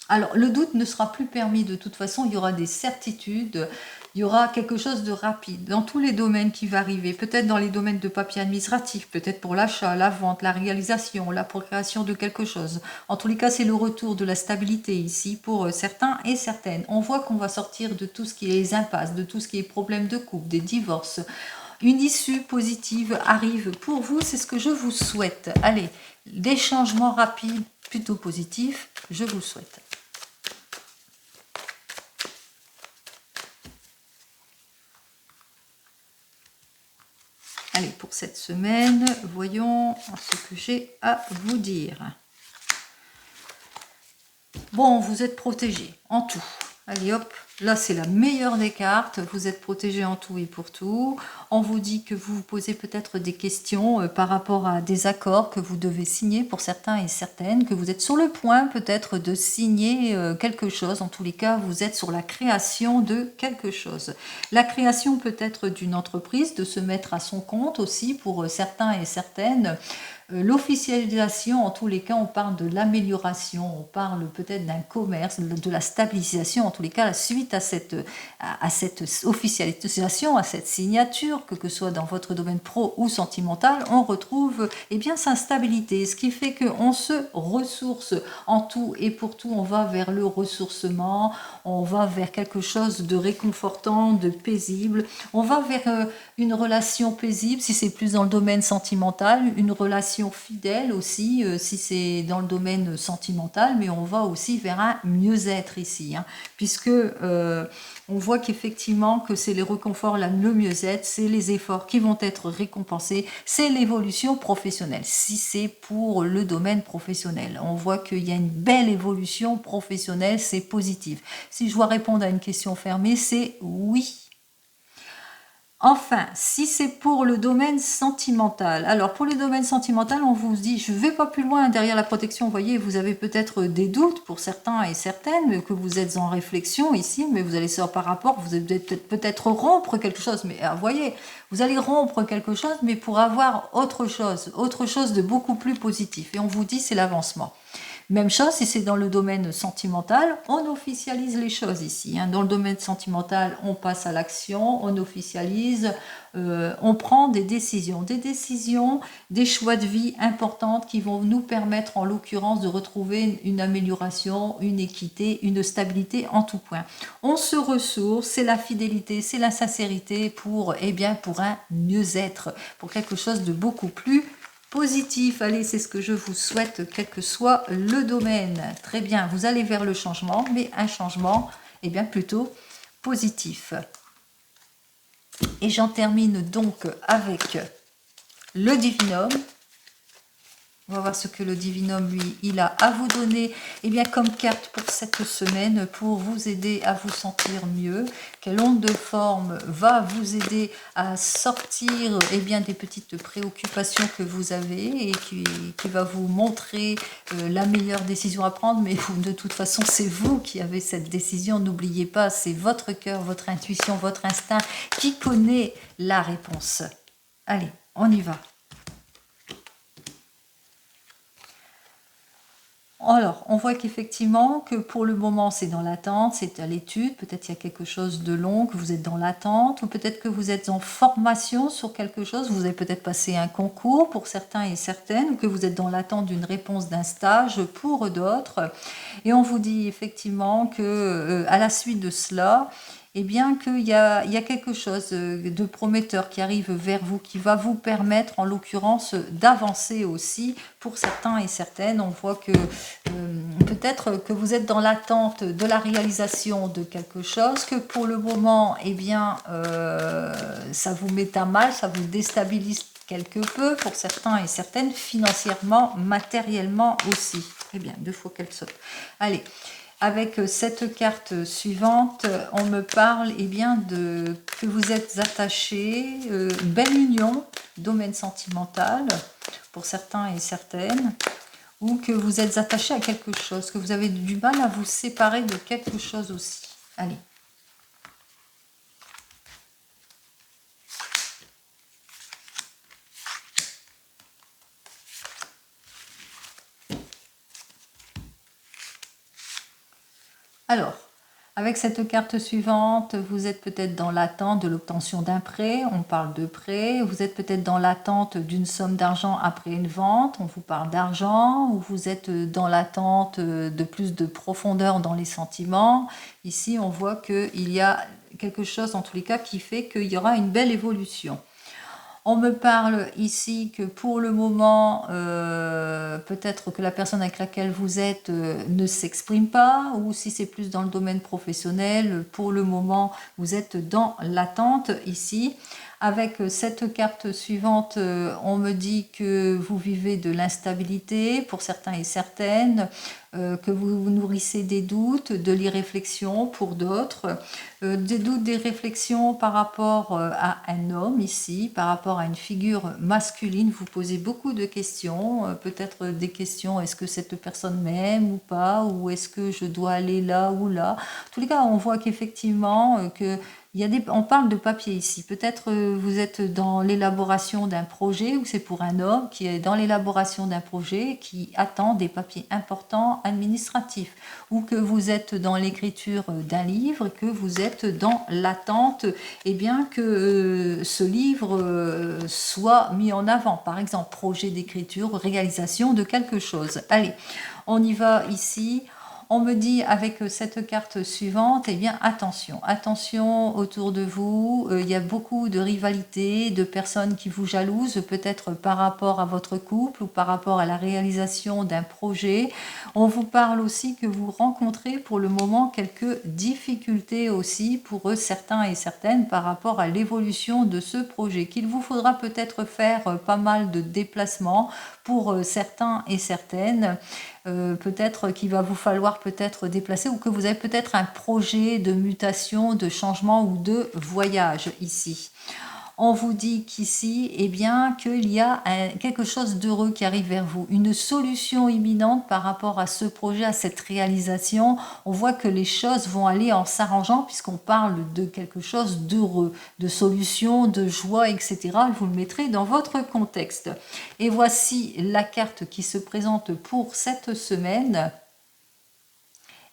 Speaker 1: Alors, le doute ne sera plus permis de toute façon, il y aura des certitudes, il y aura quelque chose de rapide dans tous les domaines qui va arriver, peut-être dans les domaines de papier administratif, peut-être pour l'achat, la vente, la réalisation, la procréation de quelque chose. En tous les cas, c'est le retour de la stabilité ici pour certains et certaines. On voit qu'on va sortir de tout ce qui est les impasses, de tout ce qui est problème de couple, des divorces. Une issue positive arrive pour vous, c'est ce que je vous souhaite. Allez, des changements rapides, plutôt positifs, je vous souhaite. Allez, pour cette semaine, voyons ce que j'ai à vous dire. Bon, vous êtes protégé en tout. Allez hop, là c'est la meilleure des cartes. Vous êtes protégé en tout et pour tout. On vous dit que vous vous posez peut-être des questions par rapport à des accords que vous devez signer pour certains et certaines, que vous êtes sur le point peut-être de signer quelque chose. En tous les cas, vous êtes sur la création de quelque chose. La création peut-être d'une entreprise, de se mettre à son compte aussi pour certains et certaines. L'officialisation, en tous les cas, on parle de l'amélioration, on parle peut-être d'un commerce, de la stabilisation, en tous les cas, suite à cette officialisation, à cette signature, que ce soit dans votre domaine pro ou sentimental, on retrouve eh bien, sa stabilité, ce qui fait qu'on se ressource en tout et pour tout, on va vers le ressourcement, on va vers quelque chose de réconfortant, de paisible, on va vers une relation paisible, si c'est plus dans le domaine sentimental, une relation relation fidèle aussi, si c'est dans le domaine sentimental, mais on va aussi vers un mieux-être ici, hein, puisque on voit qu'effectivement que c'est les réconforts, le mieux-être, c'est les efforts qui vont être récompensés, c'est l'évolution professionnelle. Si c'est pour le domaine professionnel, on voit qu'il y a une belle évolution professionnelle, c'est positif. Si je dois répondre à une question fermée, c'est oui. Enfin, si c'est pour le domaine sentimental, alors pour le domaine sentimental, on vous dit, je ne vais pas plus loin derrière la protection, vous voyez, vous avez peut-être des doutes pour certains et certaines, que vous êtes en réflexion ici, mais vous allez savoir par rapport, vous allez peut-être rompre quelque chose, mais vous voyez, vous allez rompre quelque chose, mais pour avoir autre chose de beaucoup plus positif, et on vous dit, c'est l'avancement. Même chose, si c'est dans le domaine sentimental, on officialise les choses ici. Hein. Dans le domaine sentimental, on passe à l'action, on officialise, on prend des décisions, des choix de vie importantes qui vont nous permettre, en l'occurrence, de retrouver une amélioration, une équité, une stabilité en tout point. On se ressource, c'est la fidélité, c'est la sincérité pour un mieux-être, pour quelque chose de beaucoup plus positif. Allez, c'est ce que je vous souhaite, quel que soit le domaine. Très bien, vous allez vers le changement, mais un changement plutôt positif. Et j'en termine donc avec le divinum. On va voir ce que le divinum, lui, il a à vous donner comme carte pour cette semaine, pour vous aider à vous sentir mieux. Quelle onde de forme va vous aider à sortir des petites préoccupations que vous avez et qui va vous montrer la meilleure décision à prendre. Mais de toute façon, c'est vous qui avez cette décision. N'oubliez pas, c'est votre cœur, votre intuition, votre instinct qui connaît la réponse. Allez, on y va. Alors, on voit qu'effectivement, que pour le moment, c'est dans l'attente, c'est à l'étude, peut-être il y a quelque chose de long, que vous êtes dans l'attente, ou peut-être que vous êtes en formation sur quelque chose, vous avez peut-être passé un concours pour certains et certaines, ou que vous êtes dans l'attente d'une réponse d'un stage pour d'autres. Et on vous dit effectivement que à la suite de cela, qu'il y a quelque chose de prometteur qui arrive vers vous, qui va vous permettre, en l'occurrence, d'avancer aussi pour certains et certaines. On voit que peut-être que vous êtes dans l'attente de la réalisation de quelque chose, que pour le moment, ça vous met à mal, ça vous déstabilise quelque peu pour certains et certaines, financièrement, matériellement aussi. Très bien, 2 fois qu'elle saute. Allez. Avec cette carte suivante, on me parle que vous êtes attachés, belle union, domaine sentimental pour certains et certaines, ou que vous êtes attachés à quelque chose, que vous avez du mal à vous séparer de quelque chose aussi. Allez. Alors, avec cette carte suivante, vous êtes peut-être dans l'attente de l'obtention d'un prêt, on parle de prêt, vous êtes peut-être dans l'attente d'une somme d'argent après une vente, on vous parle d'argent, ou vous êtes dans l'attente de plus de profondeur dans les sentiments. Ici, on voit qu'il y a quelque chose, en tous les cas, qui fait qu'il y aura une belle évolution. On me parle ici que pour le moment, peut-être que la personne avec laquelle vous êtes ne s'exprime pas, ou si c'est plus dans le domaine professionnel, pour le moment, vous êtes dans l'attente ici. Avec cette carte suivante, on me dit que vous vivez de l'instabilité pour certains et certaines, que vous nourrissez des doutes, de l'irréflexion pour d'autres, des doutes, des réflexions par rapport à un homme ici, par rapport à une figure masculine. Vous posez beaucoup de questions, peut-être des questions, est-ce que cette personne m'aime ou pas, ou est-ce que je dois aller là ou là. En tous les cas, on voit qu'effectivement, on parle de papier ici. Peut-être vous êtes dans l'élaboration d'un projet, ou c'est pour un homme qui est dans l'élaboration d'un projet, qui attend des papiers importants administratifs, ou que vous êtes dans l'écriture d'un livre, que vous êtes dans l'attente que ce livre soit mis en avant. Par exemple, projet d'écriture, réalisation de quelque chose. Allez, on y va ici. On me dit avec cette carte suivante, eh bien attention, attention autour de vous, il y a beaucoup de rivalité, de personnes qui vous jalousent, peut-être par rapport à votre couple ou par rapport à la réalisation d'un projet. On vous parle aussi que vous rencontrez pour le moment quelques difficultés aussi pour eux, certains et certaines, par rapport à l'évolution de ce projet, qu'il vous faudra peut-être faire pas mal de déplacements pour certains et certaines. Peut-être qu'il va vous falloir peut-être déplacer ou que vous avez peut-être un projet de mutation, de changement ou de voyage ici. On vous dit qu'ici, eh bien, qu'il y a quelque chose d'heureux qui arrive vers vous, une solution imminente par rapport à ce projet, à cette réalisation. On voit que les choses vont aller en s'arrangeant puisqu'on parle de quelque chose d'heureux, de solution, de joie, etc. Vous le mettrez dans votre contexte. Et voici la carte qui se présente pour cette semaine.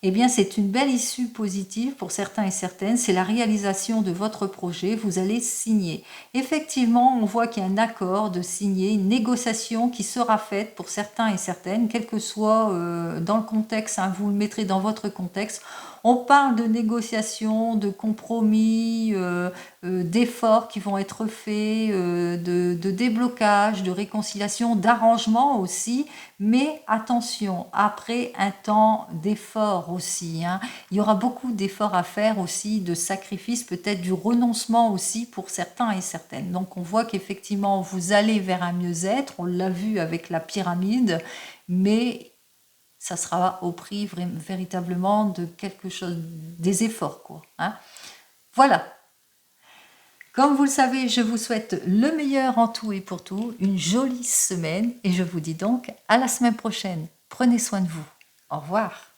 Speaker 1: Eh bien, c'est une belle issue positive pour certains et certaines. C'est la réalisation de votre projet. Vous allez signer. Effectivement, on voit qu'il y a un accord de signer, une négociation qui sera faite pour certains et certaines, quel que soit dans le contexte, hein, vous le mettrez dans votre contexte. On parle de négociations, de compromis, d'efforts qui vont être faits, de déblocage, de réconciliation, d'arrangement aussi. Mais attention, après un temps d'effort aussi, hein, il y aura beaucoup d'efforts à faire aussi, de sacrifices, peut-être du renoncement aussi pour certains et certaines. Donc on voit qu'effectivement vous allez vers un mieux-être, on l'a vu avec la pyramide, mais ça sera au prix véritablement de quelque chose, des efforts, quoi. Hein. Voilà. Comme vous le savez, je vous souhaite le meilleur en tout et pour tout, une jolie semaine, et je vous dis donc à la semaine prochaine. Prenez soin de vous. Au revoir.